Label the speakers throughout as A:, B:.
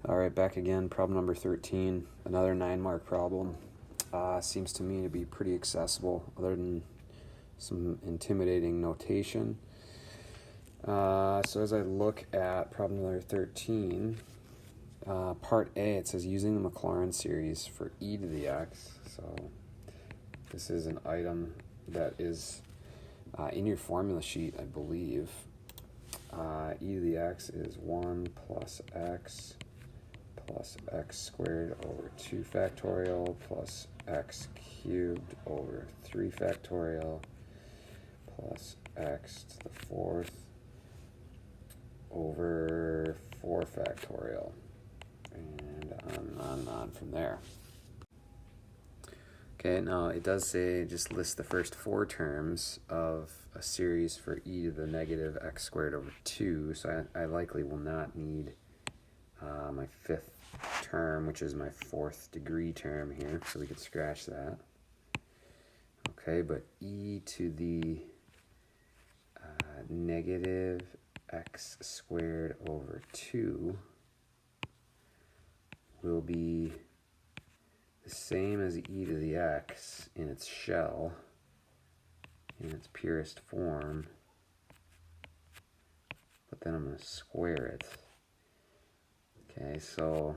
A: All right, back again, problem number 13, another 9-mark problem. Seems to me to be pretty accessible, other than some intimidating notation. So as I look at problem number 13, part A, it says using the Maclaurin series for e to the x. So this is an item that is in your formula sheet, I believe. E to the x is 1 plus x squared over 2 factorial plus x cubed over 3 factorial plus x to the 4th over 4 factorial, and on from there. Okay, now it does say just list the first 4 terms of a series for e to the negative x squared over 2, so I likely will not need my 5th term, which is my 4th degree term here, so we can scratch that. Okay, but e to the negative x squared over 2 will be the same as e to the x in its shell, in its purest form, but then I'm going to square it. Okay, so,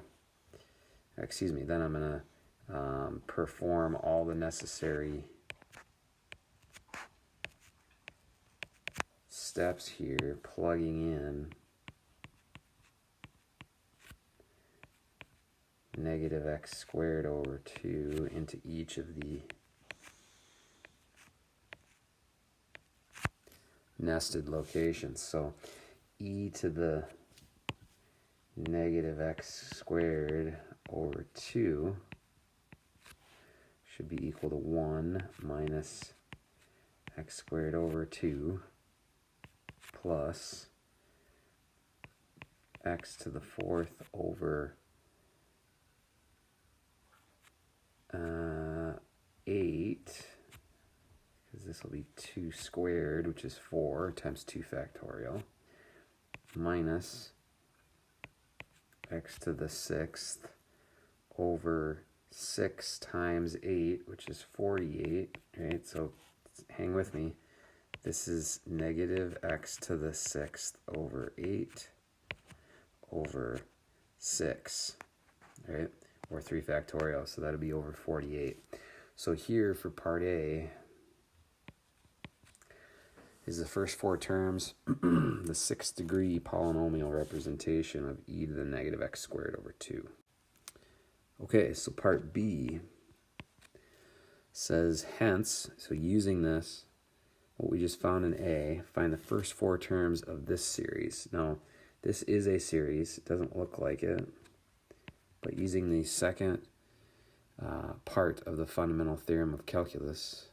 A: excuse me, then I'm going to perform all the necessary steps here, plugging in negative x squared over 2 into each of the nested locations. So e to the negative x squared over 2 should be equal to 1 minus x squared over 2 plus x to the 4th over 8, because this will be 2 squared, which is 4, times 2 factorial, minus x to the 6th over 6 times 8, which is 48, right? So hang with me. This is negative x to the 6th over 8 over 6, right? Or 3 factorial, so that'll be over 48. So here for part A is the first 4 terms, the 6th degree polynomial representation of e to the negative x squared over 2. Okay, so part B says hence, so using this, what we just found in A, find the first 4 terms of this series. Now, this is a series, it doesn't look like it, but using the second part of the fundamental theorem of calculus,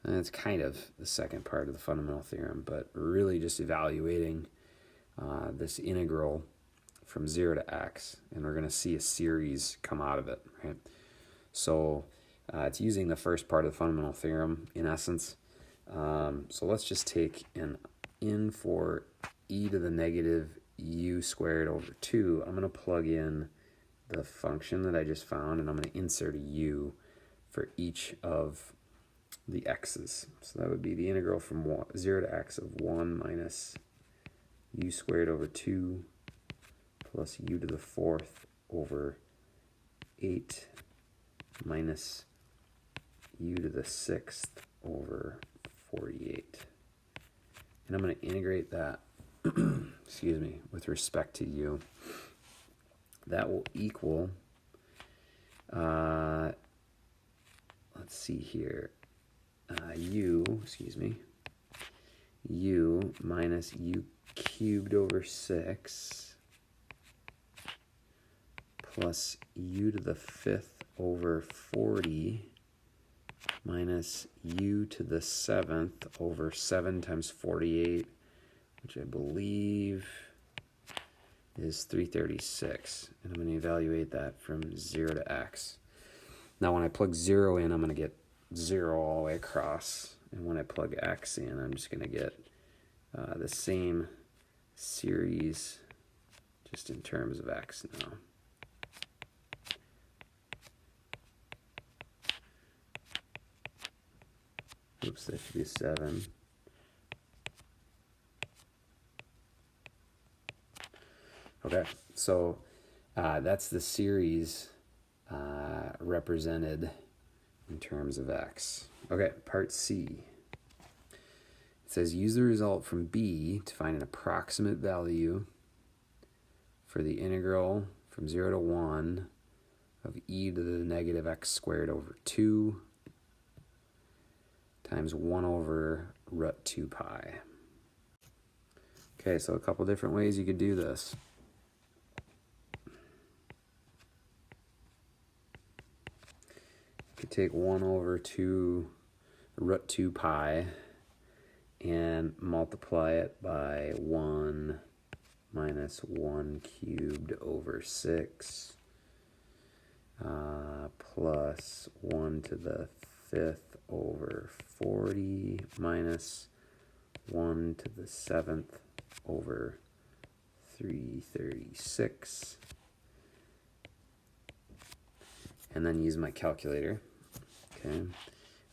A: and it's kind of the second part of the fundamental theorem, but really just evaluating this integral from 0 to x, and we're going to see a series come out of it, right? So it's using the first part of the fundamental theorem, in essence. So let's just take an in for e to the negative u squared over 2. I'm going to plug in the function that I just found, and I'm going to insert a u for each of the x's. So that would be the integral from 0 to x of 1 minus u squared over 2 plus u to the 4th over 8 minus u to the 6th over 48. And I'm going to integrate that, excuse me, with respect to u. That will equal, let's see here, u minus u cubed over 6 plus u to the 5th over 40 minus u to the 7th over 7 times 48, which I believe is 336. And I'm going to evaluate that from 0 to x. Now when I plug 0 in, I'm going to get 0 all the way across. And when I plug x in, I'm just going to get the same series just in terms of x now. Oops, that should be 7. Okay, so that's the series represented in terms of x. Okay, part C. It says use the result from B to find an approximate value for the integral from 0 to 1 of e to the negative x squared over 2 times 1 over root 2 pi. Okay, so a couple different ways you could do this. You could take 1 over 2 root 2 pi and multiply it by 1 minus 1 cubed over 6 plus 1 to the 5th over 40 minus 1 to the 7th over 336. And then use my calculator. Okay.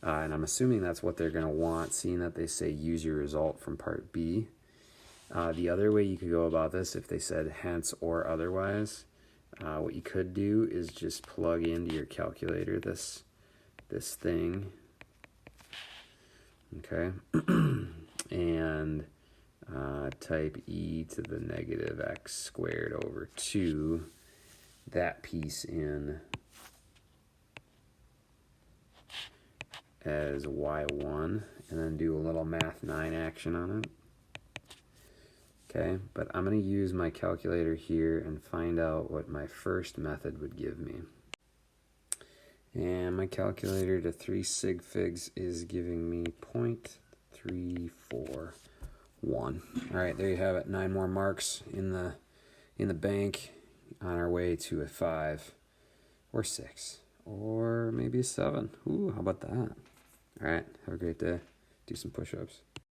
A: And I'm assuming that's what they're going to want, seeing that they say use your result from part B. The other way you could go about this, if they said hence or otherwise, what you could do is just plug into your calculator this thing, okay, and type e to the negative x squared over 2, that piece in as y1, and then do a little math 9 action on it. Okay, but I'm going to use my calculator here and find out what my first method would give me. And my calculator to 3 sig figs is giving me 0.341. All right, there you have it. 9 more marks in the bank on our way to a 5 or 6 or maybe a 7. Ooh, how about that? All right, have a great day. Do some push-ups.